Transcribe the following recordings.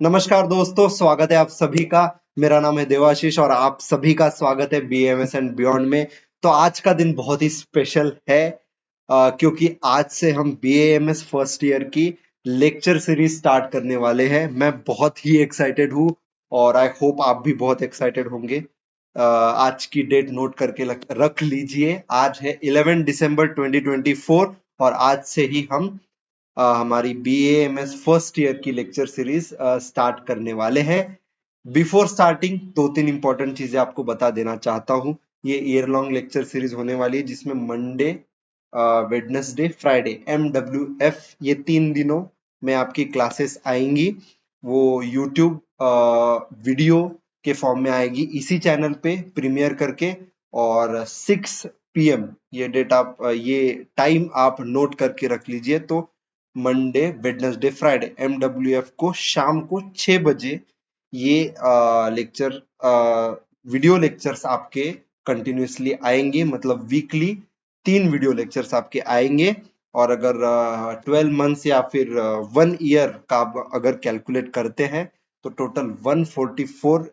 नमस्कार दोस्तों, स्वागत है आप सभी का। मेरा नाम है देवाशीष और आप सभी का स्वागत है बीएमएस एंड बियॉन्ड में। तो आज का दिन बहुत ही स्पेशल है क्योंकि आज से हम बीएमएस फर्स्ट ईयर की लेक्चर सीरीज स्टार्ट करने वाले हैं। मैं बहुत ही एक्साइटेड हूँ और आई होप आप भी बहुत एक्साइटेड होंगे। आज की डेट नोट करके रख लीजिए। आज है 11 दिसंबर 2024 और आज से ही हम हमारी बीएएमएस फर्स्ट ईयर की लेक्चर सीरीज स्टार्ट करने वाले हैं। बिफोर स्टार्टिंग दो तीन इंपॉर्टेंट चीजें आपको बता देना चाहता हूँ। ये ईयर लॉन्ग लेक्चर सीरीज होने वाली है जिसमें मंडे, वेडनेसडे, फ्राइडे, MWF ये 3 दिनों में आपकी क्लासेस आएंगी। वो यूट्यूब वीडियो के फॉर्म में आएगी इसी चैनल पे प्रीमियर करके। और 6 PM ये डेट आप ये टाइम आप नोट करके रख लीजिए। तो मंडे, वेडनेसडे, फ्राइडे, MWF को शाम को 6 बजे ये लेक्चर वीडियो लेक्चर्स आपके कंटिन्यूअसली आएंगे। मतलब वीकली 3 वीडियो लेक्चर्स आपके आएंगे। और अगर 12 मंथ्स या फिर 1 ईयर का आप अगर कैलकुलेट करते हैं तो टोटल 144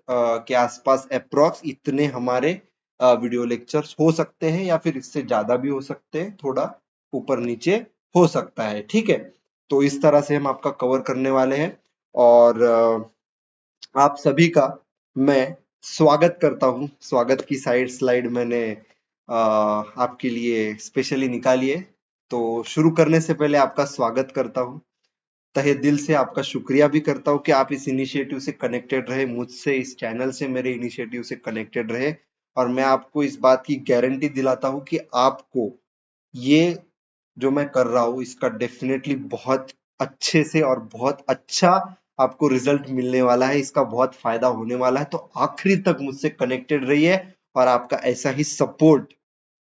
के आसपास अप्रोक्स इतने हमारे वीडियो लेक्चर्स हो सकते हैं, या फिर इससे ज्यादा भी हो सकते हैं, थोड़ा ऊपर नीचे हो सकता है। ठीक है, तो इस तरह से हम आपका कवर करने वाले हैं। और आप सभी का मैं स्वागत करता हूँ। स्वागत की स्लाइड मैंने आपके लिए स्पेशली निकाली है। तो शुरू करने से पहले आपका स्वागत करता हूँ, तहे दिल से आपका शुक्रिया भी करता हूँ कि आप इस इनिशिएटिव से कनेक्टेड रहे, मुझसे, इस चैनल से, मेरे इनिशिएटिव से कनेक्टेड रहे। और मैं आपको इस बात की गारंटी दिलाता हूँ कि आपको ये जो मैं कर रहा हूँ इसका डेफिनेटली बहुत अच्छे से और बहुत अच्छा आपको रिजल्ट मिलने वाला है। इसका बहुत फायदा होने वाला है। तो आखिरी तक मुझसे कनेक्टेड रहिए और आपका ऐसा ही सपोर्ट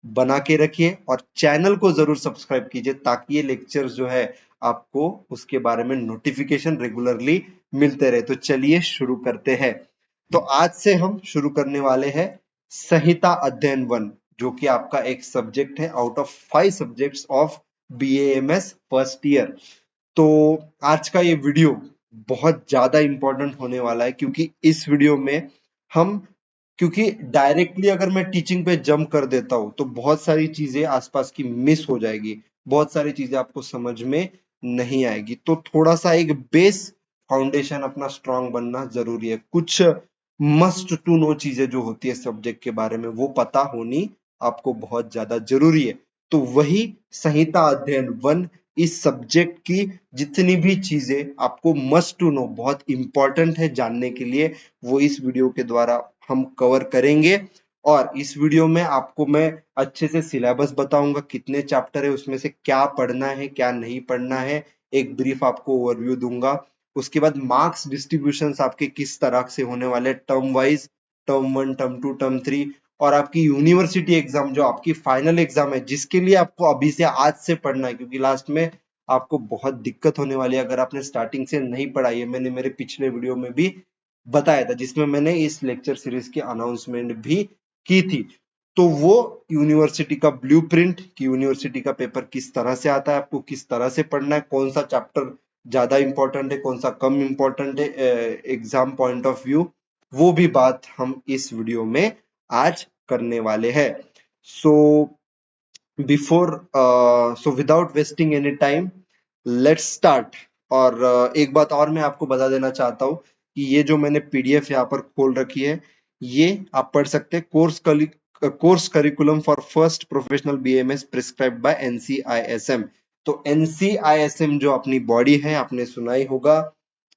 बना के रखिए और चैनल को जरूर सब्सक्राइब कीजिए ताकि ये लेक्चर जो है आपको उसके बारे में नोटिफिकेशन रेगुलरली मिलते रहे। तो चलिए शुरू करते हैं। तो आज से हम शुरू करने वाले हैं संहिता अध्ययन 1, जो कि आपका एक सब्जेक्ट है out of 5 subjects of BAMS first year. तो आज का ये वीडियो बहुत ज्यादा इंपॉर्टेंट होने वाला है क्योंकि इस वीडियो में हम, क्योंकि डायरेक्टली अगर मैं टीचिंग पे जंप कर देता हूँ तो बहुत सारी चीजें आसपास की मिस हो जाएगी, बहुत सारी चीजें आपको समझ में नहीं आएगी। तो थोड़ा सा एक बेस फाउंडेशन अपना स्ट्रांग बनना जरूरी है। कुछ मस्ट टू नो चीजें जो होती है सब्जेक्ट के बारे में वो पता होनी आपको बहुत ज्यादा जरूरी है। तो वही संहिता अध्ययन 1, इस सब्जेक्ट की जितनी भी चीजें आपको मस्ट टू नो, बहुत इंपॉर्टेंट है जानने के लिए, वो इस वीडियो के द्वारा हम कवर करेंगे। और इस वीडियो में आपको मैं अच्छे से सिलेबस बताऊंगा, कितने चैप्टर है, उसमें से क्या पढ़ना है क्या नहीं पढ़ना है, एक ब्रीफ आपको ओवरव्यू दूंगा। उसके बाद मार्क्स डिस्ट्रीब्यूशन आपके किस तरह से होने वाले, term wise, term 1, term 2, term 3, और आपकी यूनिवर्सिटी एग्जाम जो आपकी फाइनल एग्जाम है जिसके लिए आपको अभी से आज से पढ़ना है, क्योंकि लास्ट में आपको बहुत दिक्कत होने वाली है अगर आपने स्टार्टिंग से नहीं पढ़ाई है। मैंने मेरे पिछले वीडियो में भी बताया था जिसमें मैंने इस लेक्चर सीरीज की अनाउंसमेंट भी की थी। तो वो यूनिवर्सिटी का ब्लूप्रिंट कि यूनिवर्सिटी का पेपर किस तरह से आता है, आपको किस तरह से पढ़ना है, कौन सा चैप्टर ज्यादा इंपॉर्टेंट है, कौन सा कम इंपॉर्टेंट है एग्जाम पॉइंट ऑफ व्यू, वो भी बात हम इस वीडियो में आज करने वाले हैं। So before so without wasting any time, let's start. और एक बात और मैं आपको बता देना चाहता हूँ कि ये जो मैंने पीडीएफ यहाँ पर खोल रखी है ये आप पढ़ सकते हैं, course curriculum for first professional BMS prescribed bye NCISM. तो एनसीआईएसएम जो अपनी बॉडी है, आपने सुना ही होगा,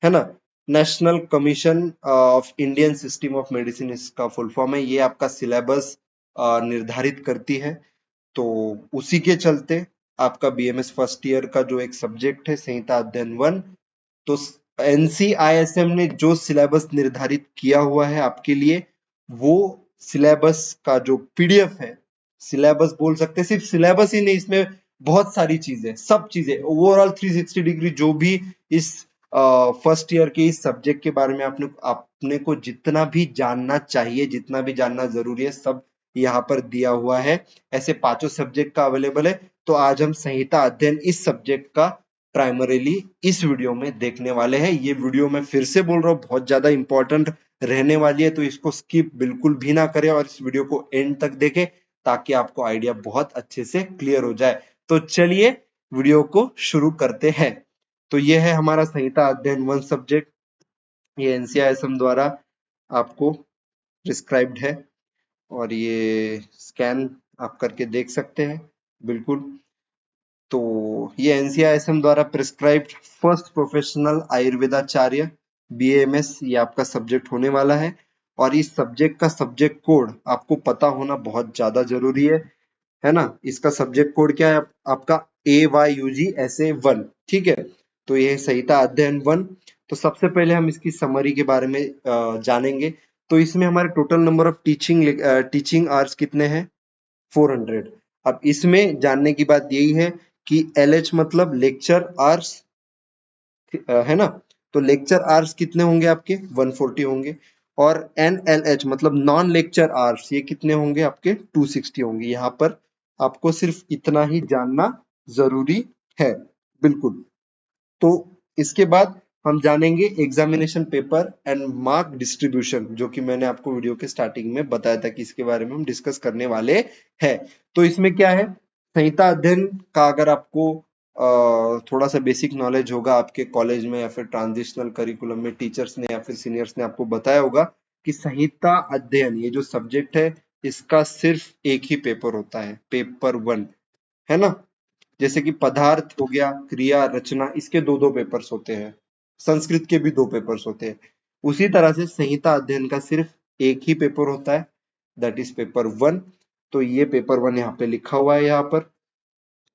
है ना, national commission of Indian system of medicine इसका फुल फॉर्म है। ये आपका सिलेबस निर्धारित करती है। तो उसी के चलते आपका बीएमएस फर्स्ट ईयर का जो एक सब्जेक्ट है संहिता अध्ययन 1, तो एनसीआईएसएम ने जो सिलेबस निर्धारित किया हुआ है आपके लिए, वो सिलेबस का जो पीडीएफ है, सिलेबस बोल सकते हैं, सिर्फ सिलेबस ही नहीं, इसमें बहुत सारी चीजें, सब चीजें ओवरऑल 360 डिग्री जो भी इस फर्स्ट ईयर के इस सब्जेक्ट के बारे में आपने को जितना भी जानना चाहिए, जितना भी जानना जरूरी है, सब यहाँ पर दिया हुआ है। ऐसे 5 सब्जेक्ट का अवेलेबल है। तो आज हम संहिता अध्ययन इस सब्जेक्ट का प्राइमरीली इस वीडियो में देखने वाले हैं। ये वीडियो मैं फिर से बोल रहा हूँ बहुत ज्यादा इंपॉर्टेंट रहने वाली है, तो इसको स्किप बिल्कुल भी ना करें और इस वीडियो को एंड तक देखें ताकि आपको आइडिया बहुत अच्छे से क्लियर हो जाए। तो चलिए वीडियो को शुरू करते हैं। तो ये है हमारा संहिता अध्ययन 1 सब्जेक्ट। ये एनसीआईएसएम द्वारा आपको प्रिस्क्राइब्ड है और ये स्कैन आप करके देख सकते हैं बिल्कुल। तो ये एनसीआईएसएम द्वारा प्रिस्क्राइब्ड फर्स्ट प्रोफेशनल आयुर्वेदाचार्य बीएमएस ये आपका सब्जेक्ट होने वाला है। और इस सब्जेक्ट का सब्जेक्ट कोड आपको पता होना बहुत ज्यादा जरूरी है ना। इसका सब्जेक्ट कोड क्या है आपका AYUGSA1, ठीक है। तो ये संहिता अध्ययन 1। तो सबसे पहले हम इसकी समरी के बारे में जानेंगे। तो इसमें हमारे total number of teaching hours कितने हैं? 400। अब इसमें जानने की बात यही है कि LH मतलब लेक्चर आवर्स है ना। तो लेक्चर आवर्स कितने होंगे आपके? 140 होंगे। और NLH मतलब नॉन लेक्चर आवर्स ये कितने होंगे आपके? 260 होंगे। यहाँ पर आपको सिर्फ इतना ही जानना जरूरी है बिल्कुल। तो इसके बाद हम जानेंगे examination paper and mark distribution, जो कि मैंने आपको वीडियो के स्टार्टिंग में बताया था कि इसके बारे में हम डिस्कस करने वाले हैं। तो इसमें क्या है, संहिता अध्ययन का अगर आपको थोड़ा सा बेसिक नॉलेज होगा आपके कॉलेज में या फिर ट्रांजिशनल करिकुलम में टीचर्स ने या फिर सीनियर्स ने आपको बताया होगा कि संहिता अध्ययन ये जो सब्जेक्ट है इसका सिर्फ एक ही पेपर होता है, पेपर 1, है ना। जैसे कि पदार्थ हो गया, क्रिया, रचना, इसके दो दो पेपर्स होते हैं। संस्कृत के भी 2 पेपर्स होते हैं। उसी तरह से संहिता अध्ययन का सिर्फ एक ही पेपर होता है, दैट इज पेपर 1। तो ये पेपर 1 यहाँ पे लिखा हुआ है यहाँ पर।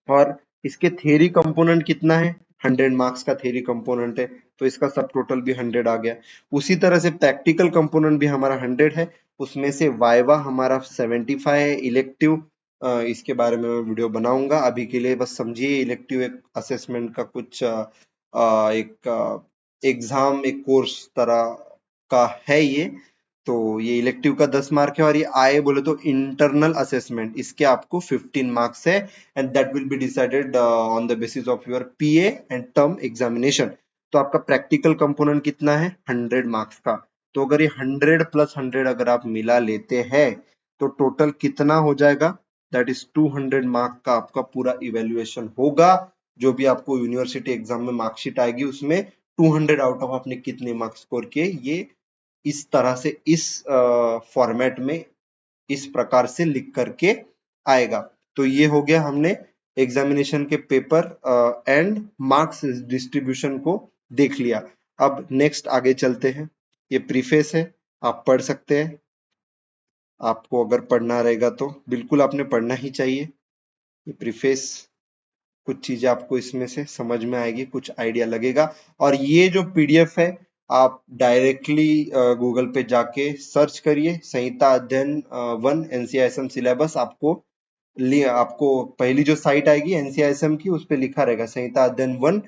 और इसके थ्योरी कंपोनेंट कितना है? 100 मार्क्स का थ्योरी कंपोनेंट है, तो इसका सब टोटल भी 100 आ गया। उसी तरह से प्रैक्टिकल कंपोनेंट भी हमारा 100 है, उसमें से वाइवा हमारा 75 है। इलेक्टिव इसके बारे में मैं वीडियो बनाऊंगा, अभी के लिए बस समझिए इलेक्टिव एक असेसमेंट का कुछ एक एग्जाम एक कोर्स तरह का है ये। तो ये इलेक्टिव का 10 मार्क है और ये आए बोले तो इंटरनल असेसमेंट, इसके आपको 15 मार्क्स है and that will be decided on the basis of your PA and term examination. तो आपका प्रैक्टिकल कंपोनेंट कितना है? 100 मार्क्स का। तो अगर ये 100 प्लस 100 अगर आप मिला लेते हैं तो टोटल कितना हो जाएगा? दैट इज 200 मार्क का आपका पूरा इवेल्युएशन होगा। जो भी आपको यूनिवर्सिटी एग्जाम में मार्कशीट आएगी उसमें 200 आउट ऑफ आपने कितने मार्क्स स्कोर किए, ये इस तरह से इस फॉर्मेट में इस प्रकार से लिख करके आएगा। तो ये हो गया, हमने एग्जामिनेशन के पेपर एंड मार्क्स डिस्ट्रीब्यूशन को देख लिया। अब नेक्स्ट आगे चलते हैं। ये प्रीफेस है, आप पढ़ सकते हैं। आपको अगर पढ़ना रहेगा तो बिल्कुल आपने पढ़ना ही चाहिए। ये प्रीफेस कुछ चीजें आपको इसमें से समझ में आएगी, कुछ आइडिया लगेगा। और ये जो पीडीएफ है आप डायरेक्टली गूगल पे जाके सर्च करिए संहिता अध्ययन 1 एनसीआईएसएम सिलेबस। आपको पहली जो साइट आएगी एनसीआईएसएम की उस पे लिखा रहेगा संहिता अध्ययन 1,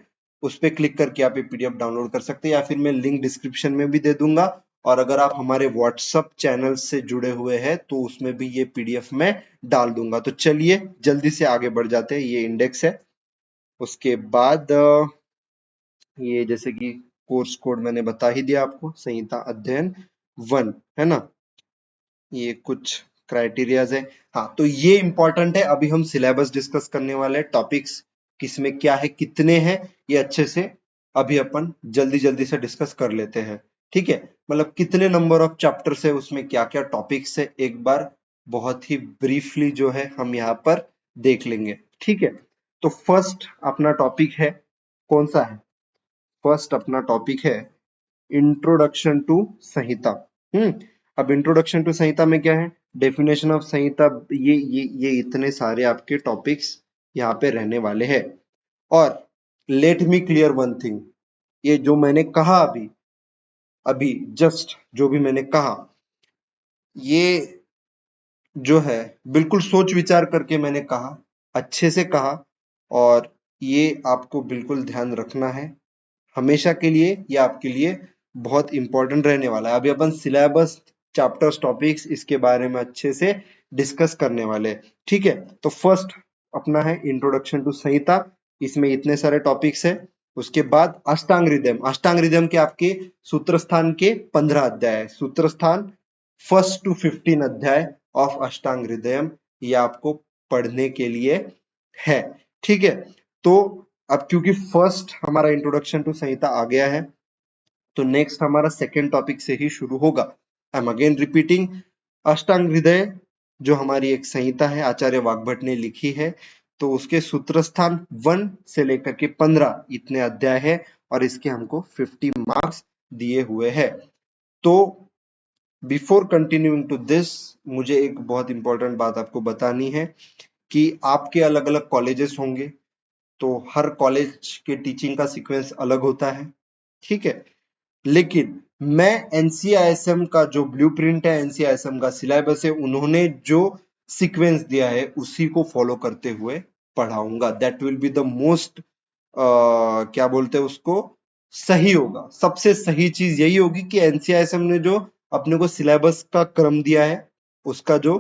उस पे क्लिक करके आप ये पीडीएफ डाउनलोड कर सकते हैं या फिर मैं लिंक डिस्क्रिप्शन में भी दे दूंगा। और अगर आप हमारे व्हाट्सएप चैनल से जुड़े हुए हैं तो उसमें भी ये पीडीएफ में डाल दूंगा। तो चलिए जल्दी से आगे बढ़ जाते हैं। ये इंडेक्स है। उसके बाद ये जैसे कि कोर्स कोड मैंने बता ही दिया आपको, संहिता अध्ययन 1, है ना। ये कुछ क्राइटेरियाज है। हाँ, तो ये इंपॉर्टेंट है। अभी हम सिलेबस डिस्कस करने वाले हैं, टॉपिक्स किसमें क्या है, कितने हैं, ये अच्छे से अभी अपन जल्दी जल्दी से डिस्कस कर लेते हैं। ठीक है, मतलब कितने नंबर ऑफ चैप्टर्स है, उसमें क्या क्या टॉपिक्स है, एक बार बहुत ही ब्रीफली जो है हम यहाँ पर देख लेंगे। ठीक है, तो फर्स्ट अपना टॉपिक है, कौन सा है? फर्स्ट अपना टॉपिक है इंट्रोडक्शन टू संहिता। अब इंट्रोडक्शन टू संहिता में क्या है? डेफिनेशन ऑफ संहिता, ये इतने सारे आपके टॉपिक्स यहाँ पे रहने वाले हैं। और let me clear one thing, ये जो मैंने कहा अभी अभी जस्ट जो भी मैंने कहा, ये जो है बिल्कुल सोच विचार करके मैंने कहा, अच्छे से कहा, और ये आपको बिल्कुल ध्यान रखना है हमेशा के लिए। ये आपके लिए बहुत इंपॉर्टेंट रहने वाला है। अभी अपन सिलेबस, चैप्टर्स, टॉपिक्स इसके बारे में अच्छे से डिस्कस करने वाले हैं। ठीक है, तो फर्स्ट अपना है इंट्रोडक्शन टू संहिता। इसमें इतने सारे टॉपिक्स है। उसके बाद अष्टांग हृदय, अष्टांग हृदय के आपके सूत्र स्थान के 15 अध्याय है। सूत्र स्थान 1 to 15 अध्याय ऑफ अष्टांग हृदय ये आपको पढ़ने के लिए है। ठीक है, तो अब क्योंकि फर्स्ट हमारा इंट्रोडक्शन टू संहिता आ गया है, तो नेक्स्ट हमारा सेकेंड टॉपिक से ही शुरू होगा। आई एम अगेन रिपीटिंग, अष्टांग हृदय जो हमारी एक संहिता है, आचार्य वाग्भट ने लिखी है, तो उसके सूत्र स्थान 1 से लेकर के 15 इतने अध्याय है और इसके हमको 50 मार्क्स दिए हुए हैं। तो बिफोर कंटिन्यूइंग टू दिस, मुझे एक बहुत इंपॉर्टेंट बात आपको बतानी है कि आपके अलग अलग कॉलेजेस होंगे, तो हर कॉलेज के टीचिंग का सीक्वेंस अलग होता है। ठीक है, लेकिन मैं एनसीआईएसएम का जो ब्लूप्रिंट है, एनसीआईएसएम का सिलेबस है, उन्होंने जो सीक्वेंस दिया है उसी को फॉलो करते हुए पढ़ाऊंगा। That will be the most क्या बोलते हैं उसको, सही होगा। सबसे सही चीज यही होगी कि एनसीआईएसएम ने जो अपने को सिलेबस का क्रम दिया है, उसका जो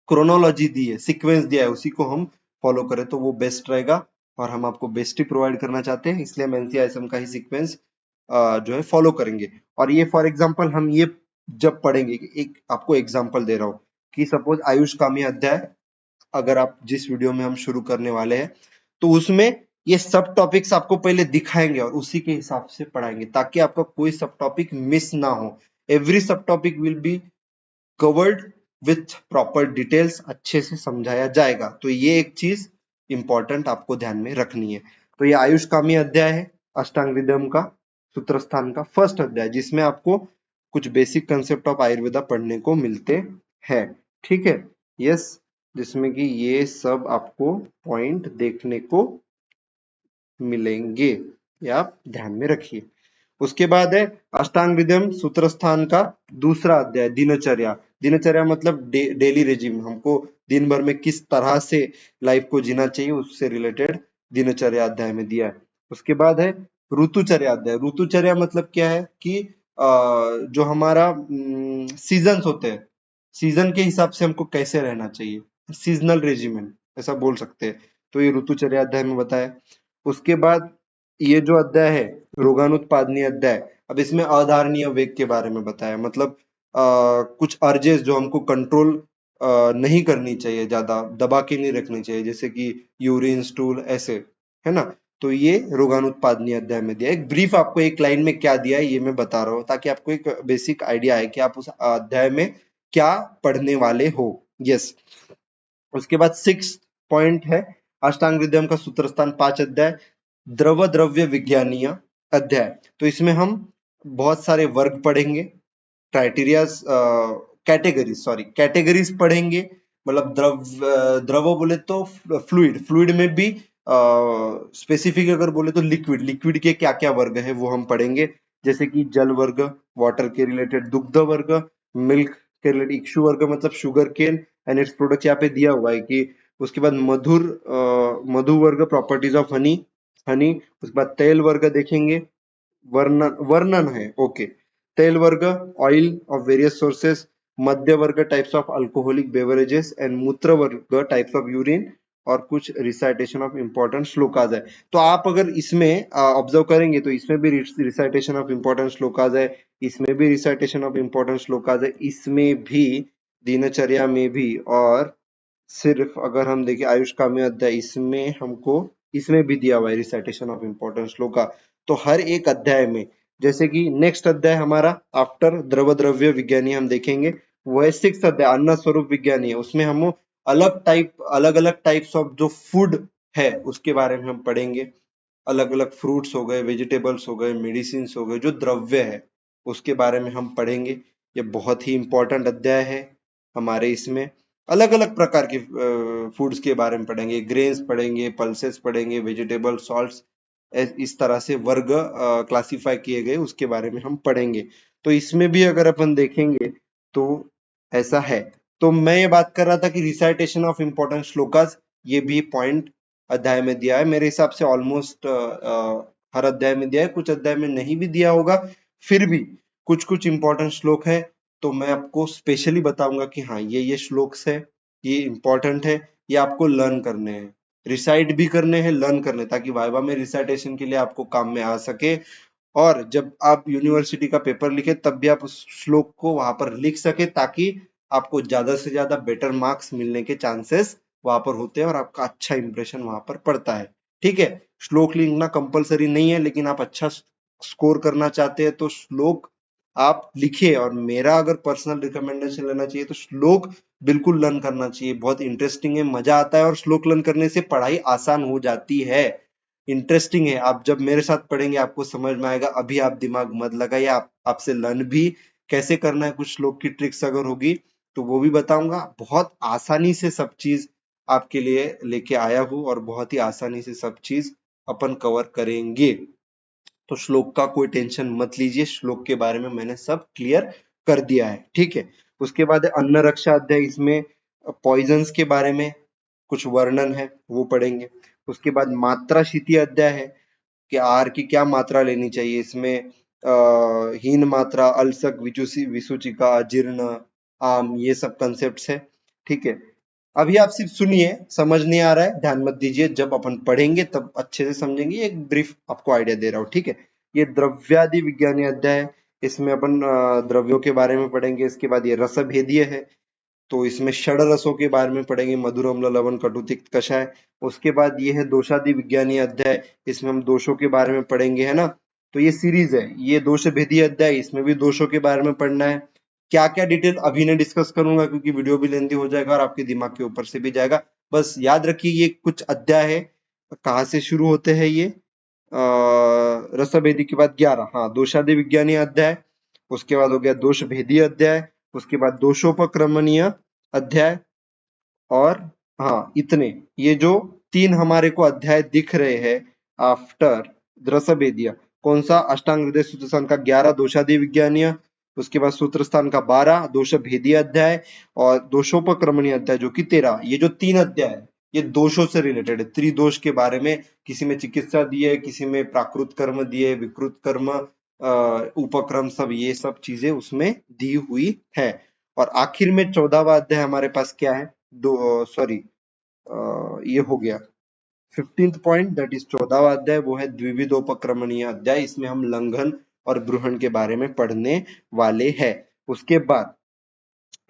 क्रोनोलॉजी दी है, सीक्वेंस दिया है, उसी को हम फॉलो करें तो वो बेस्ट रहेगा। और हम आपको बेस्ट ही प्रोवाइड करना चाहते हैं, इसलिए हम एनसीआईएसएम का ही सीक्वेंस जो है फॉलो करेंगे। और ये फॉर एग्जांपल हम ये जब पढ़ेंगे, एक आपको एग्जांपल दे रहा हूँ कि सपोज आयुष कामी अध्याय अगर आप जिस वीडियो में हम शुरू करने वाले हैं, तो उसमें ये सब टॉपिक्स आपको पहले दिखाएंगे और उसी के हिसाब से पढ़ाएंगे ताकि आपका कोई सब टॉपिक मिस ना हो। एवरी सब topic will be covered with proper details, अच्छे से समझाया जाएगा। तो ये एक चीज इंपॉर्टेंट आपको ध्यान में रखनी है। तो ये आयुष कामी अध्याय है, अष्टांग हृदय का सूत्र स्थान का फर्स्ट अध्याय, जिसमें आपको कुछ बेसिक कंसेप्ट ऑफ आयुर्वेदा पढ़ने को मिलते हैं। ठीक है, यस, जिसमें कि ये सब आपको पॉइंट देखने को मिलेंगे, ये आप ध्यान में रखिए। उसके बाद है अष्टांग हृदय सूत्र स्थान का दूसरा अध्याय, दिनचर्या। दिनचर्या मतलब डेली रेजिम, हमको दिन भर में किस तरह से लाइफ को जीना चाहिए उससे रिलेटेड दिनचर्या अध्याय में दिया है। उसके बाद है ऋतुचर्या अध्याय। ऋतुचर्या मतलब क्या है कि जो हमारा सीजन्स होते हैं, सीजन के हिसाब से हमको कैसे रहना चाहिए, सीजनल रेजिमेंट ऐसा बोल सकते हैं, तो ये ऋतुचर्या अध्याय में बताया। उसके बाद ये जो अध्याय है रोगानुत्पादनी अध्याय, अब इसमें अधारणीय वेग के बारे में बताया, मतलब कुछ अर्जेस जो हमको कंट्रोल नहीं करनी चाहिए, ज्यादा दबा के नहीं रखनी चाहिए, जैसे कि यूरिन, स्टूल, ऐसे, है ना। तो ये रोगानुत्पादनी अध्याय में दिया। एक ब्रीफ आपको एक लाइन में क्या दिया है ये मैं बता रहा हूँ, ताकि आपको एक बेसिक आइडिया है कि आप उस अध्याय में क्या पढ़ने वाले हो। यस, उसके बाद 6 पॉइंट है अष्टांग हृदय का सूत्र स्थान 5 अध्याय, द्रव द्रव्य विज्ञानीय अध्याय। तो इसमें हम बहुत सारे वर्ग पढ़ेंगे, क्राइटेरियाज, कैटेगरीज पढ़ेंगे। मतलब द्रव बोले तो फ्लूइड, फ्लूइड में भी स्पेसिफिक अगर बोले तो लिक्विड, लिक्विड के क्या क्या वर्ग है वो हम पढ़ेंगे, जैसे कि जल वर्ग, वाटर के रिलेटेड दुग्ध वर्ग, मिल्क के रिलेटेड इक्षु वर्ग मतलब sugar cane and its product यहाँ पे दिया हुआ है कि। उसके बाद मधु वर्ग, प्रॉपर्टीज ऑफ हनी, हनी। उसके बाद तेल वर्ग देखेंगे, वर्णन वर्णन है, ओके। तेल वर्ग, ऑयल ऑफ वेरियस सोर्सेस, मध्य वर्ग types of alcoholic beverages and मूत्र वर्ग टाइप्स ऑफ यूरिन, और कुछ रिसाइटेशन ऑफ इंपॉर्टेंट श्लोकाज है। तो आप अगर इसमें ऑब्जर्व करेंगे तो इसमें भी रिसाइटेशन ऑफ इंपॉर्टेंट श्लोकाज है, इसमें भी रिसाइटेशन ऑफ इंपॉर्टेंट श्लोकाज है, इसमें भी, दिनचर्या में भी, और सिर्फ अगर हम देखें आयुष काम्य अध्याय, इसमें हमको इसमें भी दिया हुआ है रिसाइटेशन ऑफ इंपॉर्टेंट श्लोका। तो हर एक अध्याय में, जैसे कि नेक्स्ट अध्याय हमारा आफ्टर द्रव द्रव्य विज्ञानी हम देखेंगे, वो है 6 अध्याय अन्न स्वरूप विज्ञानी है। उसमें हम अलग अलग टाइप्स ऑफ जो फूड है उसके बारे में हम पढ़ेंगे। अलग अलग फ्रूट्स हो गए, वेजिटेबल्स हो गए, मेडिसिन हो गए, जो द्रव्य है उसके बारे में हम पढ़ेंगे। ये बहुत ही इंपॉर्टेंट अध्याय है हमारे। इसमें अलग अलग प्रकार के फूड्स के बारे में पढ़ेंगे, ग्रेन्स पढ़ेंगे, पल्सेस पढ़ेंगे, वेजिटेबल, सॉल्ट्स, इस तरह से वर्ग क्लासिफाई किए गए उसके बारे में हम पढ़ेंगे। तो इसमें भी अगर अपन देखेंगे तो ऐसा है। तो मैं ये बात कर रहा था कि रिसाइटेशन ऑफ इंपॉर्टेंट श्लोकास, ये भी पॉइंट अध्याय में दिया है। मेरे हिसाब से ऑलमोस्ट हर अध्याय में दिया है, कुछ अध्याय में नहीं भी दिया होगा, फिर भी कुछ कुछ इंपॉर्टेंट श्लोक है तो मैं आपको स्पेशली बताऊंगा कि हाँ ये श्लोक्स है, ये इंपॉर्टेंट है, ये आपको लर्न करने हैं। रिसाइट भी करने हैं, लर्न करने, ताकि वाइवा में रिसाइटेशन के लिए आपको काम में आ सके। और जब आप यूनिवर्सिटी का पेपर लिखे तब भी आप उस श्लोक को वहां पर लिख सके, ताकि आपको ज्यादा से ज्यादा बेटर मार्क्स मिलने के चांसेस वहां पर होते हैं और आपका अच्छा इंप्रेशन वहां पर पड़ता है। ठीक है, श्लोक लिखना कंपलसरी नहीं है, लेकिन आप अच्छा स्कोर करना चाहते हैं तो श्लोक आप लिखिए। और मेरा अगर पर्सनल रिकमेंडेशन लेना चाहिए तो श्लोक बिल्कुल लर्न करना चाहिए, बहुत इंटरेस्टिंग है, मजा आता है, और श्लोक लर्न करने से पढ़ाई आसान हो जाती है, इंटरेस्टिंग है। आप जब मेरे साथ पढ़ेंगे आपको समझ में आएगा। अभी आप दिमाग मत लगाइए, आपसे लर्न भी कैसे करना है, कुछ श्लोक की ट्रिक्स अगर होगी तो वो भी बताऊंगा। बहुत आसानी से सब चीज आपके लिए लेके आया हूं और बहुत ही आसानी से सब चीज अपन कवर करेंगे। तो श्लोक का कोई टेंशन मत लीजिए, श्लोक के बारे में मैंने सब क्लियर कर दिया है। ठीक है, उसके बाद है अन्न रक्षा अध्याय। इसमें पॉइजन्स के बारे में कुछ वर्णन है, वो पढ़ेंगे। उसके बाद मात्रा शीति अध्याय है कि आहार की क्या मात्रा लेनी चाहिए। इसमें हीन मात्रा, अल्सक, विसूचिका, अजीर्ण, आम, ये सब कंसेप्ट है। ठीक है, अभी आप सिर्फ सुनिए, समझ नहीं आ रहा है ध्यान मत दीजिए, जब अपन पढ़ेंगे तब अच्छे से समझेंगे। एक ब्रीफ आपको आइडिया दे रहा हूँ। ठीक है, ये द्रव्यादि विज्ञानी अध्याय है। इसमें अपन द्रव्यों के बारे में पढ़ेंगे। इसके बाद ये रसभेदीय है, तो इसमें षड रसों के बारे में पढ़ेंगे, मधुर, अम्ल, लवण, कटु, तिक्त, कषाय। उसके बाद ये है दोषादि विज्ञानी अध्याय। इसमें हम दोषों के बारे में पढ़ेंगे, है ना। तो ये सीरीज है, ये दोष भेदी अध्याय, इसमें भी दोषों के बारे में पढ़ना है। क्या क्या डिटेल अभी नहीं डिस्कस करूंगा, क्योंकि वीडियो भी लेंदी हो जाएगा और आपके दिमाग के ऊपर से भी जाएगा। बस याद रखिए ये कुछ अध्याय है। कहाँ से शुरू होते हैं ये? रसभेदी के बाद 11, हाँ, दोषादि विज्ञानी अध्याय। उसके बाद हो गया दोष भेदी अध्याय। उसके बाद दोषोपक्रमणीय अध्याय। और हाँ, इतने, ये जो 3 हमारे को अध्याय दिख रहे हैं आफ्टर रसभेदिया। कौन सा? अष्टांग हृदय सूत्र स्थान का 11 दोषादि विज्ञानीय। उसके बाद सूत्र स्थान का 12 दोष भेदीय अध्याय। और दोषोपक्रमणीय अध्याय जो कि 13। ये जो 3 अध्याय है ये दोषों से रिलेटेड है, त्रिदोष के बारे में। किसी में चिकित्सा दिए, किसी में प्राकृत कर्म दिए, विकृत कर्म, उपक्रम, सब ये सब चीजें उसमें दी हुई है। और आखिर में 14वां अध्याय हमारे पास क्या है? दो, सॉरी, ये हो गया 15th पॉइंट, दैट इज 14वां अध्याय, वो है द्विविधोपक्रमणीय अध्याय। इसमें हम लंघन और ब्रूहण के बारे में पढ़ने वाले हैं। उसके बाद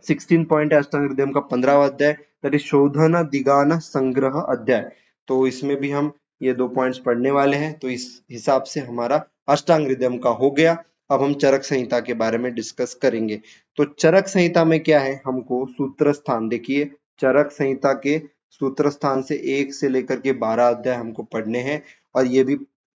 16 पॉइंट है अष्टांग हृदय का 15वां अध्याय, दैट इज शोधन दिगान संग्रह अध्याय। तो इसमें भी हम ये 2 पॉइंट्स पढ़ने वाले हैं। तो इस हिसाब से हमारा अष्टांग हृदय का हो गया। अब हम चरक संहिता के बारे में डिस्कस करेंगे। तो चरक संहिता में क्या है? हमको सूत्र स्थान, देखिए, चरक संहिता के सूत्र स्थान से 1 से लेकर के 12 अध्याय हमको पढ़ने हैं, और ये भी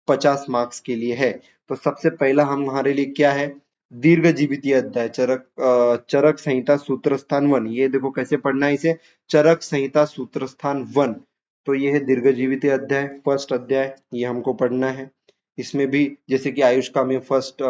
50 मार्क्स के लिए है। तो सबसे पहला हमारे लिए क्या है? दीर्घ जीवितीय अध्याय, चरक संहिता सूत्र स्थान 1। ये देखो कैसे पढ़ना है इसे, चरक संहिता सूत्र स्थान 1। तो ये है दीर्घ जीवितीय अध्याय, फर्स्ट अध्याय, ये हमको पढ़ना है। इसमें भी जैसे कि आयुष का में फर्स्ट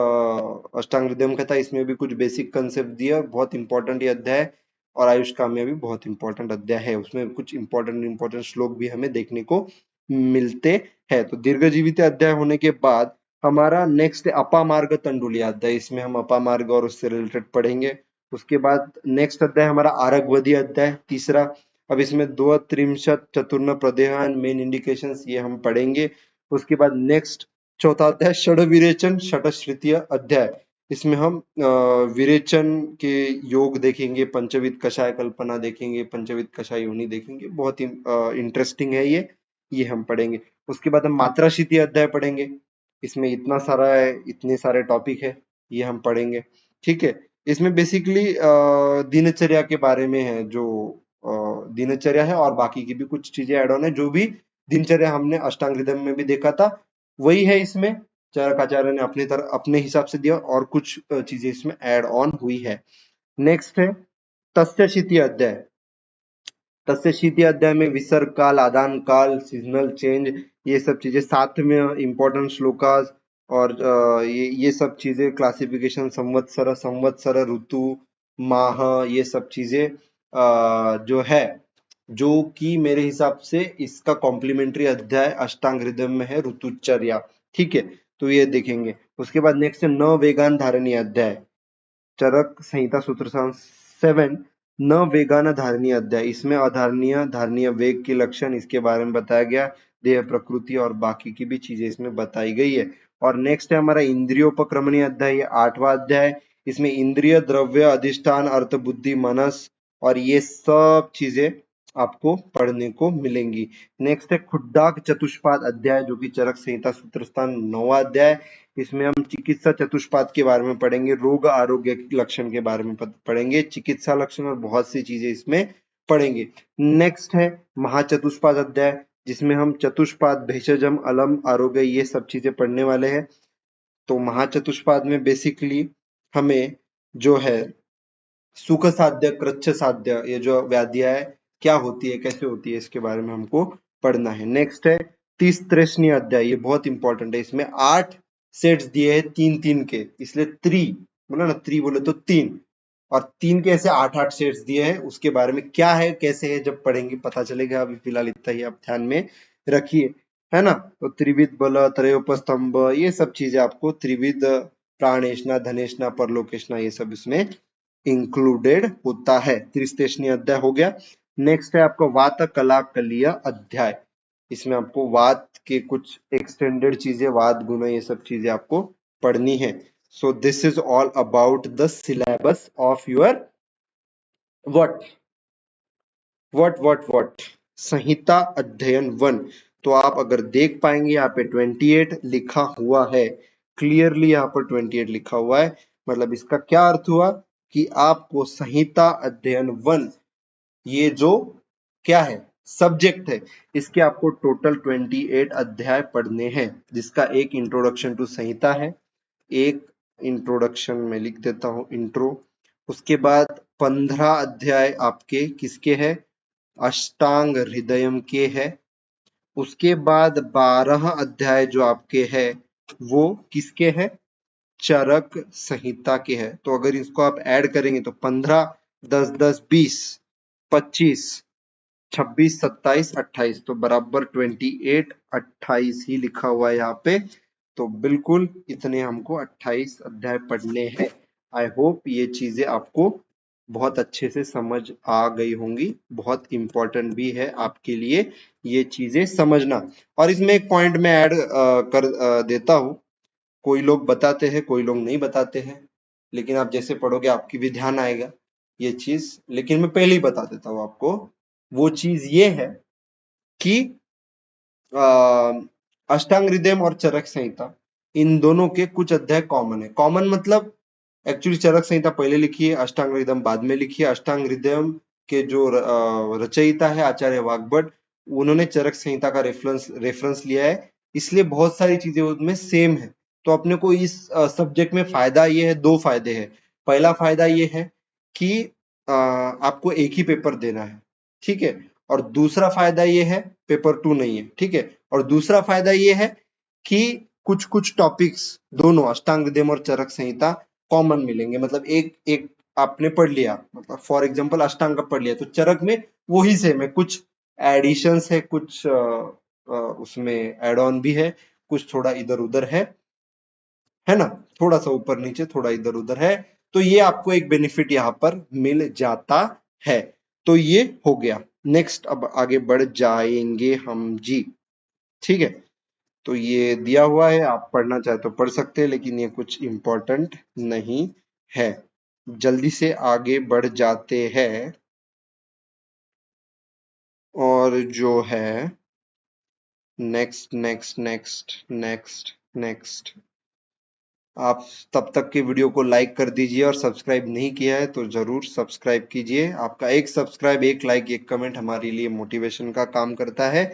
अष्टांग हृदय का था, इसमें भी कुछ बेसिक कंसेप्ट दिया, बहुत इंपॉर्टेंट ये अध्याय है। और आयुष का में भी बहुत इंपॉर्टेंट अध्याय है, उसमें कुछ इंपॉर्टेंट श्लोक भी हमें देखने को मिलते हैं। तो दीर्घ जीवितीय अध्याय होने के बाद हमारा नेक्स्ट अपामार्ग तंडुली अध्याय। इसमें हम अपामार्ग और उससे रिलेटेड पढ़ेंगे। उसके बाद नेक्स्ट अध्याय हमारा आरगवदी अध्याय, तीसरा। अब इसमें 2 त्रिंशत चतुर्ण प्रदेहान, मेन इंडिकेशंस, ये हम पढ़ेंगे। उसके बाद नेक्स्ट चौथा अध्याय षड विरेचन षटश्रुतीय अध्याय। इसमें हम विरेचन के योग देखेंगे, पंचविध कषाय कल्पना देखेंगे, पंचविध कषाय योनि देखेंगे, बहुत ही इंटरेस्टिंग है ये हम पढ़ेंगे। उसके बाद हम मात्राशीति अध्याय पढ़ेंगे। इसमें इतना सारा है, इतने सारे टॉपिक है, ये हम पढ़ेंगे। ठीक है, इसमें बेसिकली दिनचर्या के बारे में है, जो दिनचर्या है, और बाकी की भी कुछ चीजें ऐड ऑन है। जो भी दिनचर्या हमने अष्टांग हृदय में भी देखा था वही है इसमें, चरकाचार्य ने अपनी तरह अपने हिसाब से दिया, और कुछ चीजें इसमें ऐड ऑन हुई है। नेक्स्ट है तस्य शिति अध्याय। तस्य शीति अध्याय में विसर्ग काल, आदान काल, सीजनल चेंज, ये सब चीजें, साथ में इंपॉर्टेंट श्लोकास, और ये सब चीजें, क्लासिफिकेशन, संवत्सर, ऋतु, माह, ये सब चीजें जो है, जो कि मेरे हिसाब से इसका कॉम्प्लीमेंट्री अध्याय अष्टांग हृदय में है, ऋतुचर्या। ठीक है, तो ये देखेंगे। उसके बाद नेक्स्ट है न वेगान धारणीय अध्याय, चरक संहिता सूत्र 7, न वेगान धारणीय अध्याय, इसमें अधारणीय धारणीय वेग के लक्षण इसके बारे में बताया गया, देह प्रकृति और बाकी की भी चीजें इसमें बताई गई है। और नेक्स्ट है हमारा इंद्रियोपक्रमणीय अध्याय, 8वां अध्याय। इसमें इंद्रिय, द्रव्य, अधिष्ठान, अर्थ, बुद्धि, मनस और ये सब चीजें आपको पढ़ने को मिलेंगी। नेक्स्ट है खुड्डाक चतुष्पाद अध्याय, जो कि चरक संहिता सूत्र स्थान 9वां अध्याय। इसमें हम चिकित्सा चतुष्पाद के बारे में पढ़ेंगे, रोग आरोग्य लक्षण के बारे में पढ़ेंगे, चिकित्सा लक्षण और बहुत सी चीजें इसमें पढ़ेंगे। नेक्स्ट है महाचतुष्पाद अध्याय, जिसमें हम चतुष्पाद, भेषजम, अलम, आरोग्य ये सब चीजें पढ़ने वाले हैं। तो महाचतुष्पाद में बेसिकली हमें जो है सुख साध्य, कृच्छ साध्य, ये जो व्याधियां है क्या होती है, कैसे होती है, इसके बारे में हमको पढ़ना है। नेक्स्ट है तीसरेष्णीय अध्याय, ये बहुत इंपॉर्टेंट है। इसमें 8 सेट्स दिए हैं 3-3 के, इसलिए त्रि बोला ना, त्रि बोले तो 3 और 3 के ऐसे 8-8 सेट्स दिए हैं। उसके बारे में क्या है, कैसे है, जब पढ़ेंगे पता चलेगा। अभी फिलहाल इतना ही आप ध्यान में रखिए, है ना। तो त्रिविध बल, त्रयोपस्तंभ, ये सब चीजें आपको, त्रिविध प्राणेशना, धनेशना, परलोकेशना, ये सब इसमें इंक्लूडेड होता है। त्रिस्तेषणीय अध्याय हो गया। नेक्स्ट है आपका वात कला कलीय अध्याय, इसमें आपको वात के कुछ एक्सटेंडेड चीजें, वात गुण, ये सब चीजें आपको पढ़नी है। So this is all about the syllabus of your what संहिता अध्ययन 1। तो आप अगर देख पाएंगे यहाँ पे 28 लिखा हुआ है, क्लियरली यहाँ पर 28 लिखा हुआ है। मतलब इसका क्या अर्थ हुआ कि आपको संहिता अध्ययन 1, ये जो क्या है सब्जेक्ट है, इसके आपको टोटल 28 अध्याय पढ़ने हैं, जिसका एक इंट्रोडक्शन टू संहिता है, एक इंट्रोडक्शन में लिख देता हूं, इंट्रो। उसके बाद 15 अध्याय आपके किसके हैं, अष्टांग हृदयम के है। उसके बाद 12 अध्याय जो आपके है वो किसके है, चरक संहिता के है। तो अगर इसको आप ऐड करेंगे तो 15, 10, 10, 20, 25, 26, 27, 28, तो बराबर 28, 28 ही लिखा हुआ है यहाँ पे। तो बिल्कुल इतने हमको 28 अध्याय पढ़ने हैं। आई होप ये चीजें आपको बहुत अच्छे से समझ आ गई होंगी। बहुत इंपॉर्टेंट भी है आपके लिए ये चीजें समझना। और इसमें एक पॉइंट मैं ऐड कर देता हूँ, कोई लोग बताते हैं, कोई लोग नहीं बताते हैं, लेकिन आप जैसे पढ़ोगे आपकी भी ध्यान आएगा ये चीज। लेकिन मैं पहले ही बता देता हूँ आपको, वो चीज ये है कि अष्टांग हृदयम और चरक संहिता, इन दोनों के कुछ अध्याय कॉमन है। कॉमन मतलब एक्चुअली चरक संहिता पहले लिखी है, अष्टांग हृदयम बाद में लिखी है। अष्टांग हृदयम के जो रचयिता है आचार्य वाग्भट, उन्होंने चरक संहिता का रेफरेंस लिया है, इसलिए बहुत सारी चीजें उसमें सेम है। तो अपने को इस सब्जेक्ट में फायदा ये है, 2 फायदे हैं। पहला फायदा ये है कि आपको एक ही पेपर देना है, ठीक है। और दूसरा फायदा ये है, पेपर 2 नहीं है, ठीक है। और दूसरा फायदा ये है कि कुछ कुछ टॉपिक्स दोनों अष्टांग हृदयम और चरक संहिता कॉमन मिलेंगे। मतलब एक एक आपने पढ़ लिया, मतलब फॉर एग्जांपल अष्टांग का पढ़ लिया, तो चरक में वही सेम है, कुछ एडिशंस है, कुछ उसमें एड ऑन भी है, कुछ थोड़ा इधर उधर है ना, थोड़ा सा ऊपर नीचे, थोड़ा इधर उधर है। तो ये आपको एक बेनिफिट यहाँ पर मिल जाता है। तो ये हो गया। नेक्स्ट अब आगे बढ़ जाएंगे हम जी, ठीक है। तो ये दिया हुआ है, आप पढ़ना चाहे तो पढ़ सकते हैं, लेकिन ये कुछ इंपॉर्टेंट नहीं है। जल्दी से आगे बढ़ जाते हैं। और जो है next next next next next, आप तब तक के वीडियो को लाइक कर दीजिए, और सब्सक्राइब नहीं किया है तो जरूर सब्सक्राइब कीजिए। आपका एक सब्सक्राइब, एक लाइक, एक कमेंट हमारे लिए मोटिवेशन का काम करता है।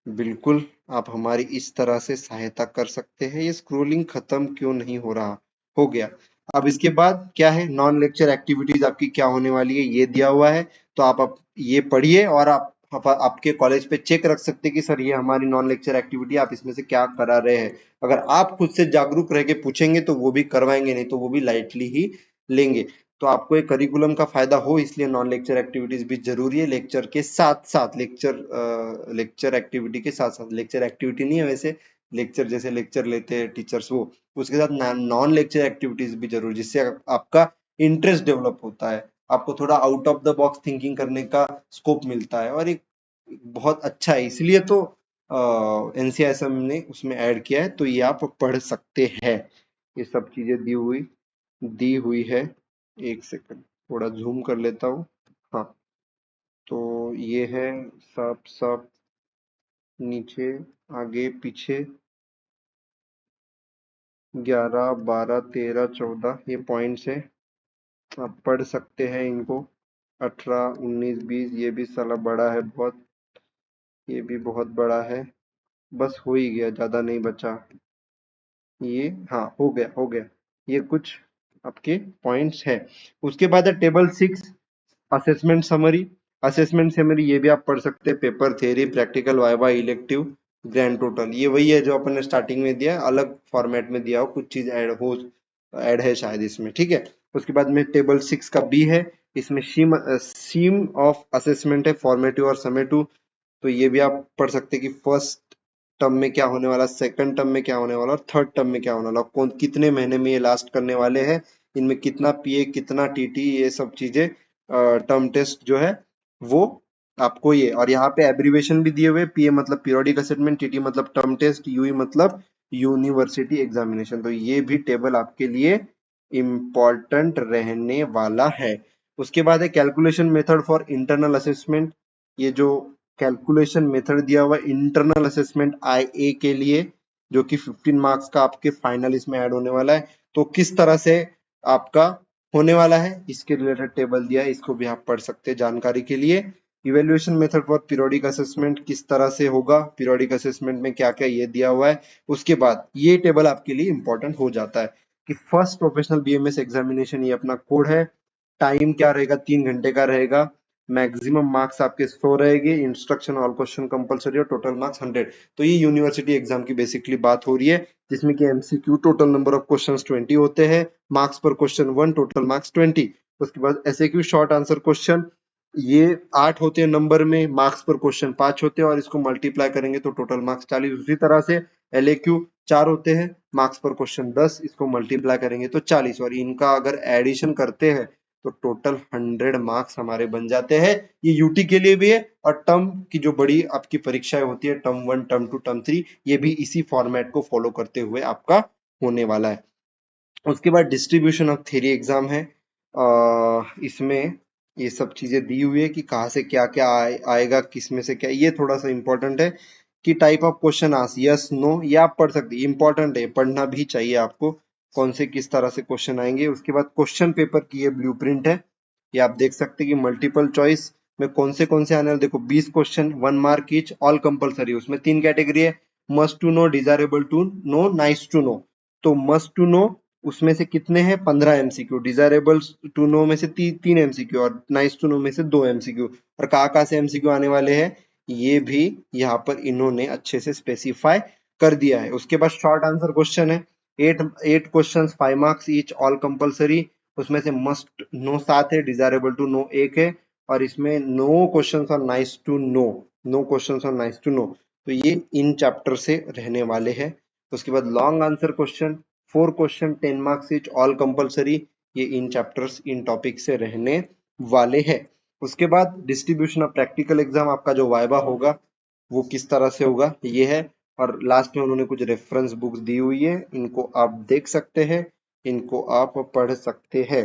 बिल्कुल आप हमारी इस तरह से सहायता कर सकते हैं। ये स्क्रोलिंग खत्म क्यों नहीं हो रहा, हो गया। अब इसके बाद क्या है, नॉन लेक्चर एक्टिविटीज आपकी क्या होने वाली है ये दिया हुआ है। तो आप ये पढ़िए, और आपके कॉलेज पे चेक रख सकते हैं कि सर ये हमारी नॉन लेक्चर एक्टिविटी, आप इसमें से क्या करा रहे हैं। अगर आप खुद से जागरूक रह के पूछेंगे तो वो भी करवाएंगे, नहीं तो वो भी लाइटली ही लेंगे। तो आपको एक करिकुलम का फायदा हो, इसलिए नॉन लेक्चर एक्टिविटीज भी जरूरी है। लेक्चर के साथ साथ लेक्चर एक्टिविटी के साथ साथ, लेक्चर एक्टिविटी नहीं है वैसे, लेक्चर जैसे लेक्चर लेते हैं टीचर्स, वो उसके साथ नॉन लेक्चर एक्टिविटीज भी जरूरी, जिससे आपका इंटरेस्ट डेवलप होता है, आपको थोड़ा out of the box thinking करने का स्कोप मिलता है और एक बहुत अच्छा है, इसलिए तो एनसीआईएसएम ने उसमें ऐड किया है, तो ये आप पढ़ सकते हैं। ये सब चीजें दी हुई है। एक सेकंड, थोड़ा जूम कर लेता हूँ। हाँ, तो ये है सब सब नीचे, आगे पीछे, 11 12 13 14 ये पॉइंट्स है, आप पढ़ सकते हैं इनको। 18 19 20, ये भी साला बड़ा है बहुत, ये भी बहुत बड़ा है। बस हो ही गया, ज्यादा नहीं बचा ये। हाँ, हो गया। ये कुछ आपके पॉइंट्स है। उसके बाद है table 6, assessment summary. Assessment summary ये भी आप पढ़ सकते हैं, paper, theory, practical, viva, elective, grand total. ये वही है जो अपन ने स्टार्टिंग में दिया, अलग फॉर्मेट में दिया हो, कुछ चीज ऐड है शायद इसमें, ठीक है। उसके बाद में टेबल 6 का बी है, इसमें सीम ऑफ असेसमेंट है, फॉर्मेटिव और समेटिव। तो ये भी आप पढ़ सकते हैं कि फर्स्ट टर्म में क्या होने वाला, सेकंड टर्म में क्या होने वाला और थर्ड टर्म में क्या होने वाला, कौन कितने महीने में ये लास्ट करने वाले हैं, इनमें कितना पीए कितना टीटी, ये सब चीजें टर्म टेस्ट जो है वो आपको ये। और यहाँ पे एब्रीवेशन भी दिए हुए, पीए मतलब पीरियोडिक असेसमेंट, टीटी मतलब टर्म टेस्ट, यूई मतलब यूनिवर्सिटी एग्जामिनेशन। तो ये भी टेबल आपके लिए इम्पोर्टेंट रहने वाला है। उसके बाद है calculation method for internal assessment. ये जो कैलकुलेशन मेथड दिया हुआ है इंटरनल असेसमेंट IA के लिए, जो कि 15 मार्क्स का आपके फाइनल इसमें ऐड होने वाला है, तो किस तरह से आपका होने वाला है इसके रिलेटेड टेबल दिया है, इसको भी आप पढ़ सकते हैं जानकारी के लिए। Evaluation method for periodic assessment किस तरह से होगा, पीरियोडिक असेसमेंट में क्या क्या ये दिया हुआ है। उसके बाद ये टेबल आपके लिए इंपॉर्टेंट हो जाता है कि फर्स्ट प्रोफेशनल बीएमएस एग्जामिनेशन, ये अपना कोड है, टाइम क्या रहेगा, 3 घंटे का रहेगा, मैक्सिमम मार्क्स आपके 100 रहेंगे, इंस्ट्रक्शन ऑल क्वेश्चन कंपलसरी और टोटल मार्क्स 100। तो ये यूनिवर्सिटी एग्जाम की बेसिकली बात हो रही है, जिसमें कि MCQ total number of questions 20 होते हैं, मार्क्स पर क्वेश्चन 1, टोटल मार्क्स 20। उसके बाद एसएक्यू शॉर्ट आंसर क्वेश्चन, ये 8 होते हैं नंबर में, मार्क्स पर क्वेश्चन 5 होते हैं और इसको मल्टीप्लाई करेंगे तो टोटल मार्क्स 40। उसी तरह से एलएक्यू 4 होते हैं, मार्क्स पर क्वेश्चन 10, इसको मल्टीप्लाई करेंगे तो 40, और इनका अगर एडिशन करते हैं तो टोटल 100 मार्क्स हमारे बन जाते हैं। ये यूटी के लिए भी है और टर्म की जो बड़ी आपकी परीक्षाएं होती है, टर्म 1, टर्म 2, टर्म 3, ये भी इसी फॉर्मेट को फॉलो करते हुए आपका होने वाला है। उसके बाद डिस्ट्रीब्यूशन ऑफ थ्योरी एग्जाम है। इसमें ये सब चीजें दी हुई है कि कहाँ से क्या क्या आएगा, किस में से क्या, ये थोड़ा सा इंपॉर्टेंट है कि type of question as, yes no, ये आप पढ़ सकते हैं, इंपॉर्टेंट है, पढ़ना भी चाहिए आपको, कौन से किस तरह से क्वेश्चन आएंगे। उसके बाद क्वेश्चन पेपर की ये ब्लूप्रिंट है, ये आप देख सकते हैं कि मल्टीपल चॉइस में कौन से आने वाले, देखो 20 question, 1 mark each, all compulsory, उसमें 3 कैटेगरी है, must to know, desirable to know, nice to know. तो मस्ट टू नो उसमें से कितने हैं, 15 एमसीक्यू, डिजायरेबल टू नो में से 3 एमसीक्यू और नाइस टू नो में से 2 एमसीक्यू। और कहाँ से एमसीक्यू आने वाले हैं ये भी यहाँ पर इन्होंने अच्छे से स्पेसिफाई कर दिया है। उसके बाद शॉर्ट आंसर क्वेश्चन है, 8 question, 5 marks each, all compulsory, उसमें से मस्ट नो 7 है, डिजायरेबल टू नो 1 है, और इसमें नो क्वेश्चन और नाइस टू नो क्वेश्चन और नाइस टू नो। तो ये इन चैप्टर से रहने वाले हैं। उसके बाद long answer question, 4 question, 10 marks each, all compulsory, ये इन चैप्टर्स इन टॉपिक से रहने वाले हैं। उसके बाद डिस्ट्रीब्यूशन ऑफ प्रैक्टिकल एग्जाम, आपका जो वाइवा होगा वो किस तरह से होगा ये है। और लास्ट में उन्होंने कुछ रेफरेंस बुक्स दी हुई है, इनको आप देख सकते हैं, इनको आप पढ़ सकते हैं।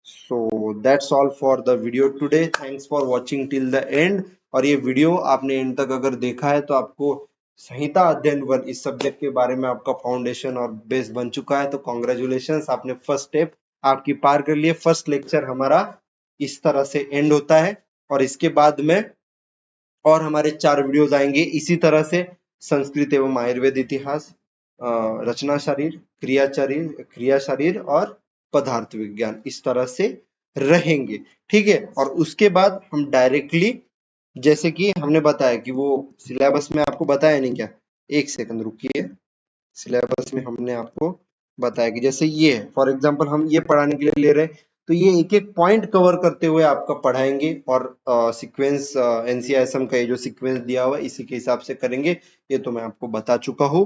So that's all for the video today, thanks for watching till the end. और ये वीडियो आपने एंड तक अगर देखा है तो आपको संहिता अध्ययन 1 इस सब्जेक्ट के बारे में आपका फाउंडेशन और बेस बन चुका है, तो कॉन्ग्रेचुलेशंस, आपने फर्स्ट स्टेप आपकी पार कर लिए। फर्स्ट लेक्चर हमारा इस तरह से एंड होता है और इसके बाद में और हमारे 4 वीडियोस आएंगे इसी तरह से, संस्कृत एवं आयुर्वेद इतिहास, रचना शरीर, क्रिया शरीर और पदार्थ विज्ञान, इस तरह से रहेंगे, ठीक है। और उसके बाद हम डायरेक्टली, जैसे कि हमने बताया कि वो सिलेबस में आपको बताया नहीं क्या, एक सेकंड रुकिए, सिलेबस में हमने आपको बताया कि जैसे ये है, फॉर एग्जांपल हम ये पढ़ाने के लिए ले रहे हैं, तो ये एक एक पॉइंट कवर करते हुए आपका पढ़ाएंगे और सीक्वेंस, एनसीआईएसएम का ये जो सीक्वेंस दिया हुआ है इसी के हिसाब से करेंगे, ये तो मैं आपको बता चुका हूँ।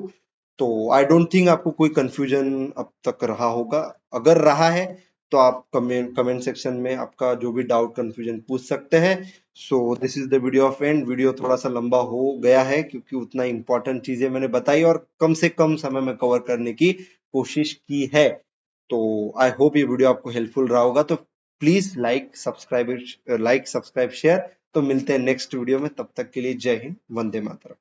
तो आई डोंट थिंक आपको कोई कंफ्यूजन अब तक रहा होगा, अगर रहा है तो आप कमेंट सेक्शन में आपका जो भी डाउट कंफ्यूजन पूछ सकते हैं। सो this is the video of and. Video थोड़ा सा लंबा हो गया है क्योंकि उतना इंपॉर्टेंट चीजें मैंने बताई और कम से कम समय में कवर करने की कोशिश की है। तो आई होप ये वीडियो आपको हेल्पफुल रहा होगा। तो प्लीज लाइक सब्सक्राइब शेयर। तो मिलते हैं नेक्स्ट वीडियो में, तब तक के लिए जय हिंद, वंदे मातरम।